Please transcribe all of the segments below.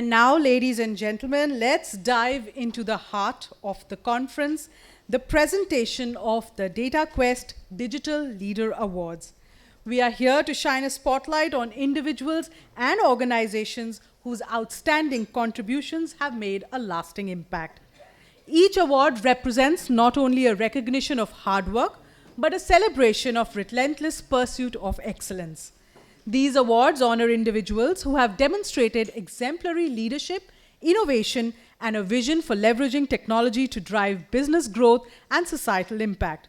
And now, ladies and gentlemen, let's dive into the heart of the conference, the presentation of the DataQuest Digital Leader Awards. We are here to shine a spotlight on individuals and organizations whose outstanding contributions have made a lasting impact. Each award represents not only a recognition of hard work, but a celebration of relentless pursuit of excellence. These awards honor individuals who have demonstrated exemplary leadership, innovation, and a vision for leveraging technology to drive business growth and societal impact.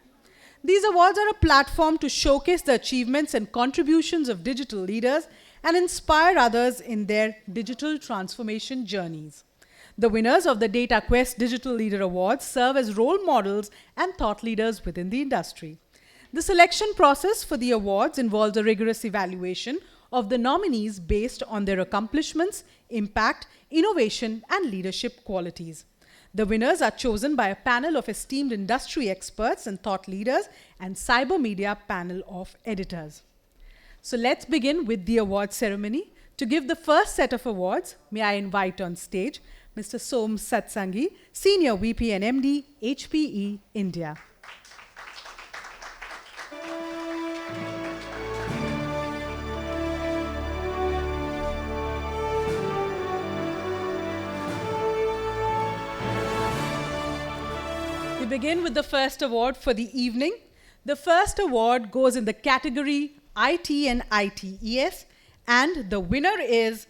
These awards are a platform to showcase the achievements and contributions of digital leaders and inspire others in their digital transformation journeys. The winners of the DataQuest Digital Leader Awards serve as role models and thought leaders within the industry. The selection process for the awards involves a rigorous evaluation of the nominees based on their accomplishments, impact, innovation, and leadership qualities. The winners are chosen by a panel of esteemed industry experts and thought leaders and cyber media panel of editors. So let's begin with the award ceremony. To give the first set of awards, may I invite on stage Mr. Som Satsangi, Senior VP and MD, HPE India. We begin with the first award for the evening. The first award goes in the category IT and ITES, and the winner is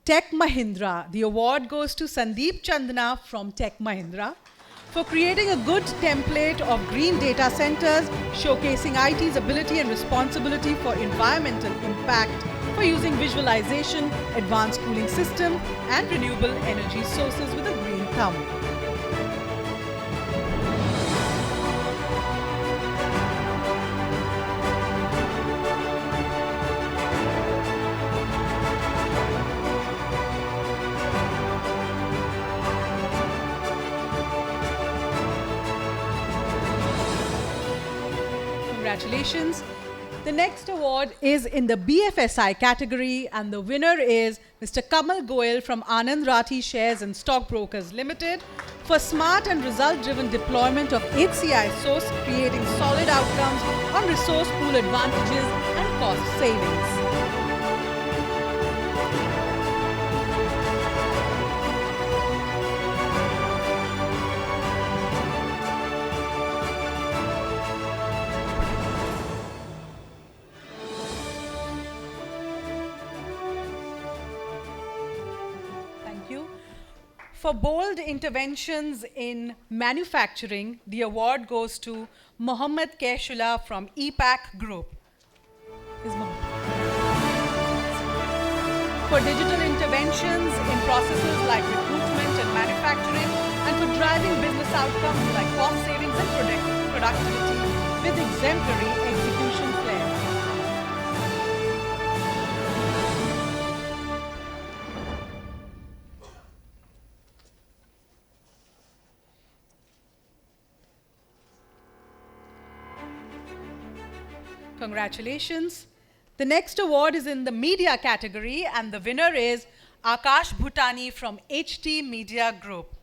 Tech Mahindra. The award goes to Sandeep Chandana from Tech Mahindra for creating a good template of green data centers, showcasing IT's ability and responsibility for environmental impact, for using visualization, advanced cooling system, and renewable energy sources with a green thumb. Congratulations. The next award is in the BFSI category, and the winner is Mr. Kamal Goyal from Anand Rathi Shares and Stockbrokers Limited for smart and result-driven deployment of HCI source, creating solid outcomes on resource pool advantages and cost savings. For bold interventions in manufacturing, the award goes to Mohammad Keshula from EPAC Group. For digital interventions in processes like recruitment and manufacturing, and for driving business outcomes like cost savings and productivity with exemplary execution flair. Congratulations. The next award is in the media category, and the winner is Akash Bhutani from HT Media Group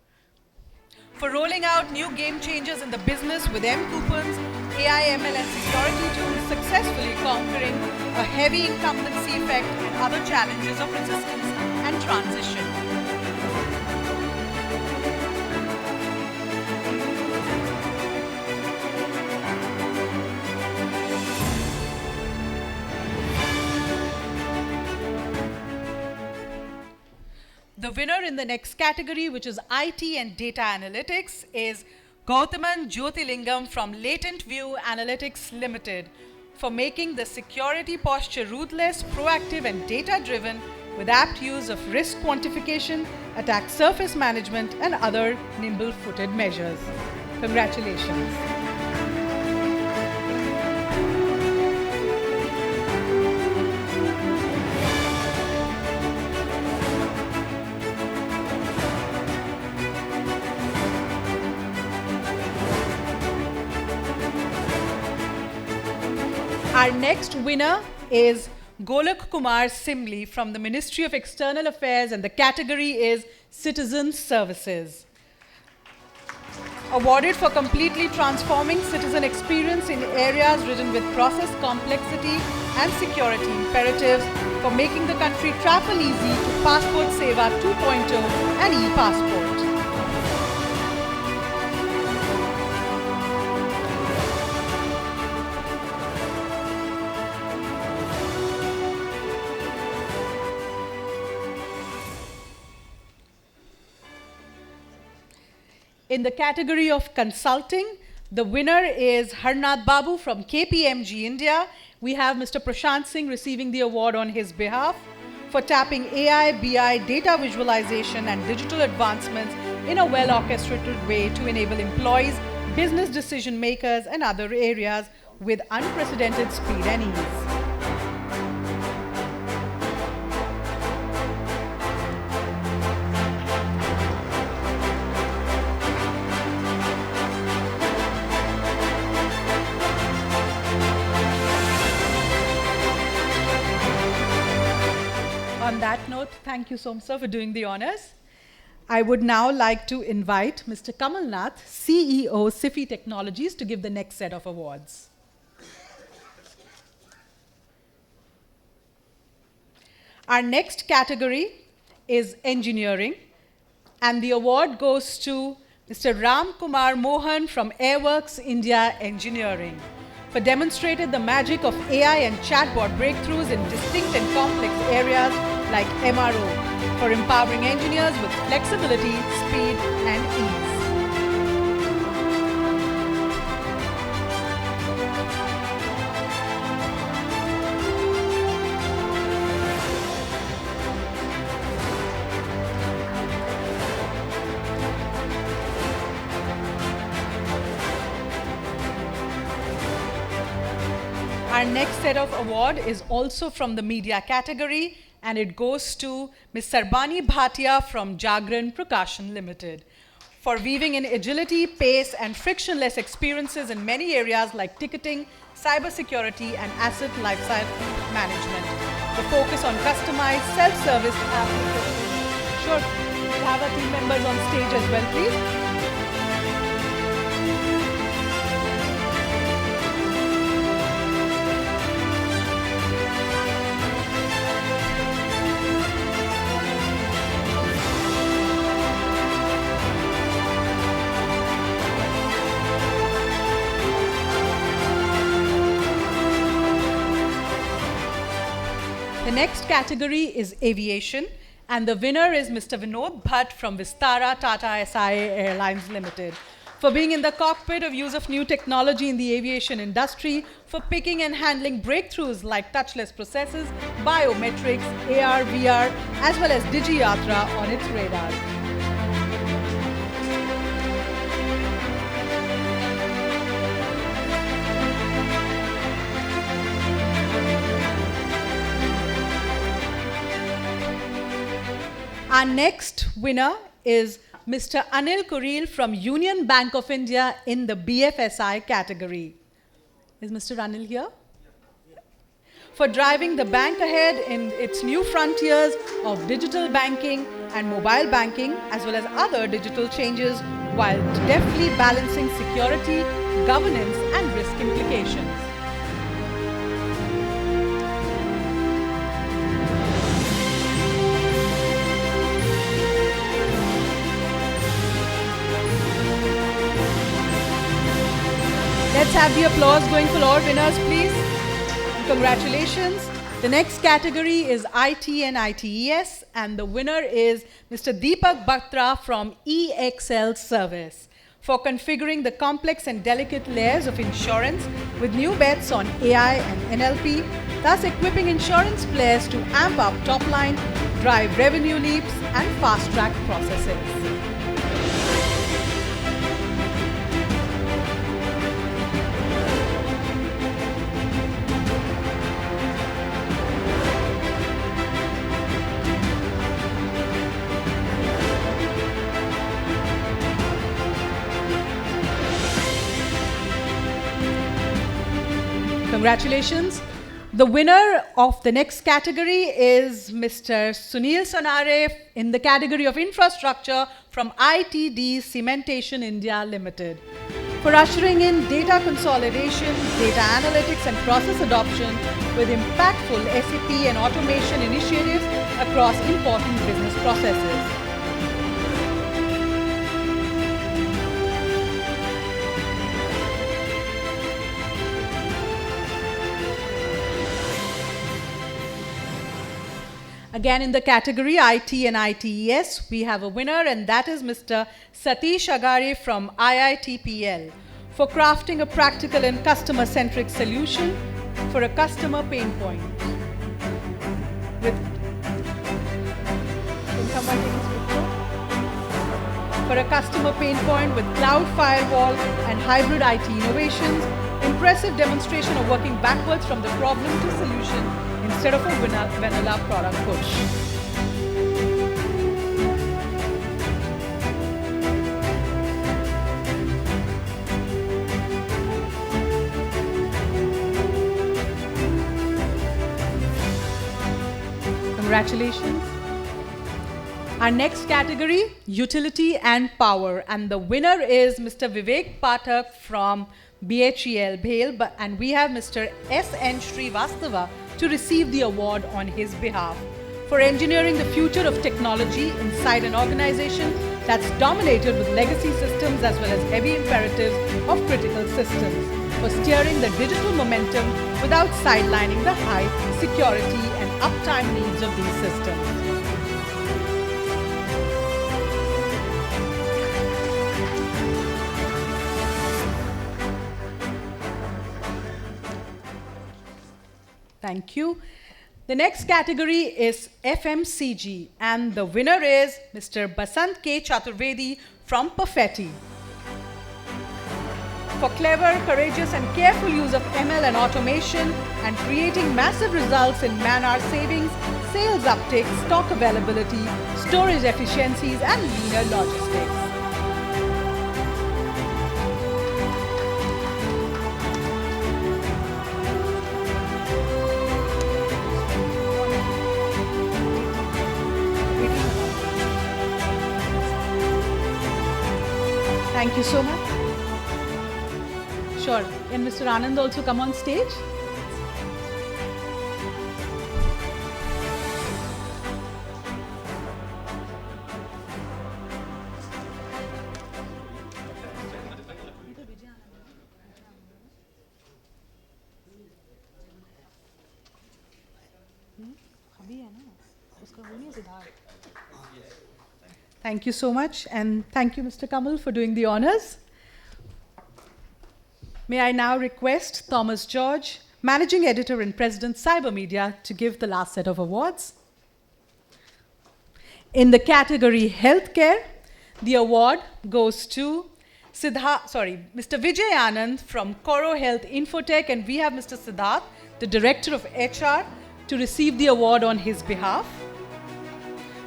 for rolling out new game changers in the business with M-Coupons, AI, ML, and security tools, successfully conquering a heavy incumbency effect and other challenges of resistance and transition. The winner in the next category, which is IT and Data Analytics, is Gautaman Jyotilingam from Latent View Analytics Limited for making the security posture ruthless, proactive, and data-driven with apt use of risk quantification, attack surface management, and other nimble-footed measures. Congratulations. Our next winner is Golak Kumar Simli from the Ministry of External Affairs, and the category is Citizen Services. Awarded for completely transforming citizen experience in areas ridden with process complexity and security imperatives, for making the country travel easy to Passport Seva 2.0 and e-passport. In the category of consulting, the winner is Harnath Babu from KPMG India. We have Mr. Prashant Singh receiving the award on his behalf for tapping AI, BI, data visualization and digital advancements in a well-orchestrated way to enable employees, business decision makers and other areas with unprecedented speed and ease. On that note, thank you so much, sir, for doing the honors. I would now like to invite Mr. Kamal Nath, CEO, SIFI Technologies, to give the next set of awards. Our next category is engineering, and the award goes to Mr. Ram Kumar Mohan from Airworks India Engineering, for demonstrated the magic of AI and chatbot breakthroughs in distinct and complex areas like MRO, for empowering engineers with flexibility, speed, and ease. Our next set of award is also from the media category, and it goes to Ms. Sarbani Bhatia from Jagran Prakashan Limited, for weaving in agility, pace, and frictionless experiences in many areas like ticketing, cybersecurity, and asset lifecycle management. The focus on customized, self-service applications. Sure, we'll have our team members on stage as well, please. The next category is aviation, and the winner is Mr. Vinod Bhatt from Vistara Tata SIA Airlines Limited, for being in the cockpit of use of new technology in the aviation industry, for picking and handling breakthroughs like touchless processes, biometrics, AR, VR, as well as DigiYatra on its radars. Our next winner is Mr. Anil Kuril from Union Bank of India in the BFSI category. Is Mr. Anil here? For driving the bank ahead in its new frontiers of digital banking and mobile banking, as well as other digital changes, while deftly balancing security, governance, and risk implications. Let's have the applause going for all winners, please. Congratulations. The next category is IT and ITES, and the winner is Mr. Deepak Batra from EXL Service, for configuring the complex and delicate layers of insurance with new bets on AI and NLP, thus equipping insurance players to amp up top line, drive revenue leaps, and fast-track processes. Congratulations. The winner of the next category is Mr. Sunil Sonare in the category of infrastructure from ITD Cementation India Limited for ushering in data consolidation, data analytics and process adoption with impactful SAP and automation initiatives across important business processes. Again, in the category IT and ITES, we have a winner, and that is Mr. Satish Agare from IITPL for crafting a practical and customer-centric solution for a customer pain point. For a customer pain point with cloud firewall and hybrid IT innovations, impressive demonstration of working backwards from the problem to solution instead of a vanilla product push. Congratulations. Our next category, utility and power, and the winner is Mr. Vivek Pathak from BHEL Bhel, and we have Mr. S.N. Srivastava to receive the award on his behalf for engineering the future of technology inside an organization that's dominated with legacy systems as well as heavy imperatives of critical systems, for steering the digital momentum without sidelining the high security and uptime needs of these systems. Thank you. The next category is FMCG, and the winner is Mr. Basant K. Chaturvedi from Perfetti for clever, courageous and careful use of ML and automation and creating massive results in man-hour savings, sales uptake, stock availability, storage efficiencies and leaner logistics. Thank you so much. Sure. Can Mr. Anand also come on stage? Thank you so much, and thank you, Mr. Kamal, for doing the honors. May I now request Thomas George, Managing Editor and President, Cybermedia, to give the last set of awards. In the category Healthcare, the award goes to Mr. Vijay Anand from Coro Health Infotech, and we have Mr. Siddharth, the Director of HR, to receive the award on his behalf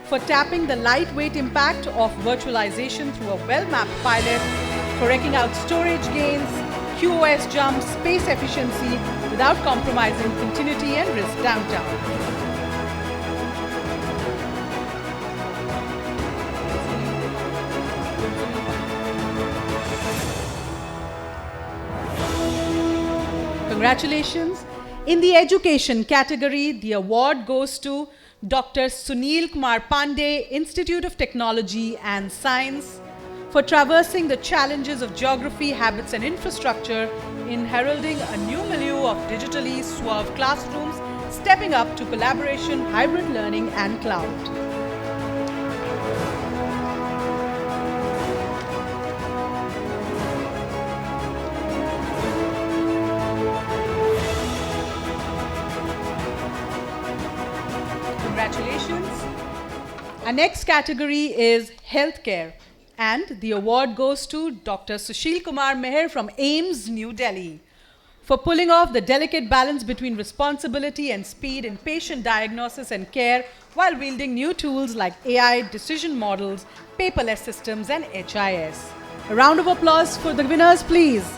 for tapping the lightweight impact of virtualization through a well-mapped pilot for wrecking out storage gains, QoS jumps, space efficiency without compromising continuity and risk downtime. Congratulations. In the education category, the award goes to Dr. Sunil Kumar Pandey, Institute of Technology and Science, for traversing the challenges of geography, habits and infrastructure in heralding a new milieu of digitally suave classrooms, stepping up to collaboration, hybrid learning and cloud. Congratulations. Our next category is healthcare, and the award goes to Dr. Sushil Kumar Meher from AIIMS, New Delhi, for pulling off the delicate balance between responsibility and speed in patient diagnosis and care while wielding new tools like AI, decision models, paperless systems, and HIS. A round of applause for the winners, please.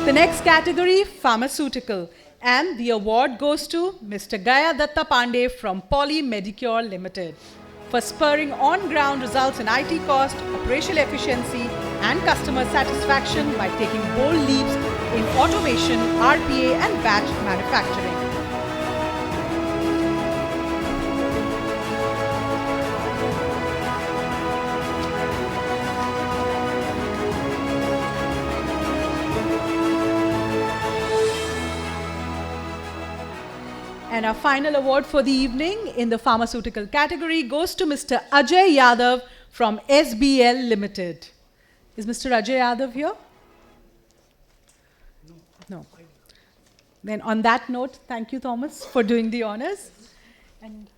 The next category, pharmaceutical. And the award goes to Mr. Gaya Datta Pandey from Poly Medicure Limited for spurring on-ground results in IT cost, operational efficiency, and customer satisfaction by taking bold leaps in automation, RPA, and batch manufacturing. And our final award for the evening in the pharmaceutical category goes to Mr. Ajay Yadav from SBL Limited. Is Mr. Ajay Yadav here? No. Then on that note, thank you, Thomas, for doing the honors. And